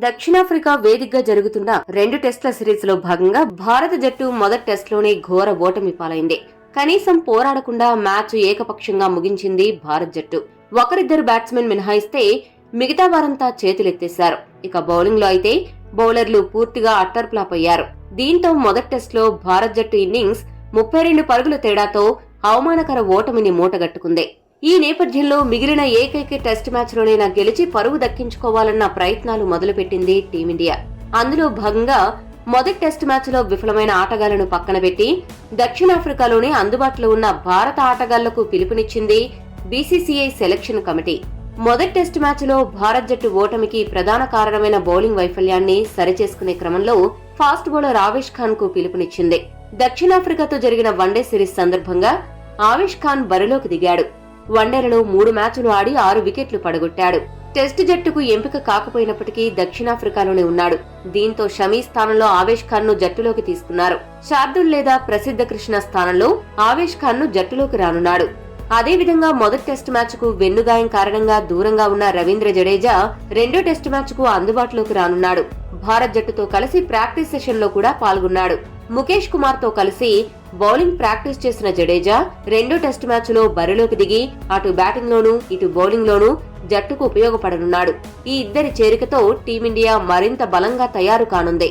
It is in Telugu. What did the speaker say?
దక్షిణాఫ్రికా వేదికగా జరుగుతున్న 2 టెస్టుల సిరీస్ లో భాగంగా భారత జట్టు మొదటి టెస్టులోనే ఘోర ఓటమి పాలైంది. కనీసం పోరాడకుండా మ్యాచ్ ఏకపక్షంగా ముగించింది భారత్ జట్టు. ఒకరిద్దరు బ్యాట్స్మెన్ మినహాయిస్తే మిగతా వారంతా చేతులెత్తేశారు. ఇక బౌలింగ్ లో అయితే బౌలర్లు పూర్తిగా అట్టర్ ఫ్లాప్ అయ్యారు. దీంతో మొదటి టెస్టులో భారత్ జట్టు ఇన్నింగ్స్ 32 పరుగుల తేడాతో అవమానకర ఓటమిని మూటగట్టుకుంది. ఈ నేపథ్యంలో మిగిలిన ఏకైక టెస్ట్ మ్యాచ్ లోనైనా గెలిచి పరువు దక్కించుకోవాలన్న ప్రయత్నాలు మొదలుపెట్టింది టీమిండియా. అందులో భాగంగా మొదటి టెస్ట్ మ్యాచ్ లో విఫలమైన ఆటగాళ్లను పక్కన పెట్టి దక్షిణాఫ్రికాలోనే అందుబాటులో ఉన్న భారత ఆటగాళ్లకు పిలుపునిచ్చింది బీసీసీఐ సెలక్షన్ కమిటీ. మొదటి టెస్ట్ మ్యాచ్ లో భారత్ జట్టు ఓటమికి ప్రధాన కారణమైన బౌలింగ్ వైఫల్యాన్ని సరిచేసుకునే క్రమంలో ఫాస్ట్ బౌలర్ ఆవేష్ ఖాన్ కు పిలుపునిచ్చింది. దక్షిణాఫ్రికాతో జరిగిన వన్డే సిరీస్ సందర్భంగా ఆవేష్ ఖాన్ బరిలోకి దిగాడు. వన్డేలలో 3 మ్యాచ్లు ఆడి 6 వికెట్లు పడగొట్టాడు. టెస్ట్ జట్టుకు ఎంపిక కాకపోయినప్పటికీ దక్షిణాఫ్రికాలోనే ఉన్నాడు. దీంతో షమీ స్థానంలో ఆవేష్ ఖాన్ ను జట్టులోకి తీసుకున్నారు. శార్దుల్ లేదా ప్రసిద్ధ కృష్ణ స్థానంలో ఆవేష్ ఖాన్ ను జట్టులోకి రానున్నాడు. అదేవిధంగా మొదటి టెస్ట్ మ్యాచ్ కు వెన్నుగాయం కారణంగా దూరంగా ఉన్న రవీంద్ర జడేజా రెండో టెస్ట్ మ్యాచ్ కు అందుబాటులోకి రానున్నాడు. భారత్ జట్టుతో కలిసి ప్రాక్టీస్ సెషన్ లో కూడా పాల్గొన్నాడు. ముఖేష్ కుమార్ తో కలిసి బౌలింగ్ ప్రాక్టీస్ చేసిన జడేజా రెండో టెస్ట్ మ్యాచ్ లో బరిలోకి దిగి అటు బ్యాటింగ్ లోనూ ఇటు బౌలింగ్ లోనూ జట్టుకు ఉపయోగపడనున్నాడు. ఈ ఇద్దరి చేరికతో టీమిండియా మరింత బలంగా తయారు కానుంది.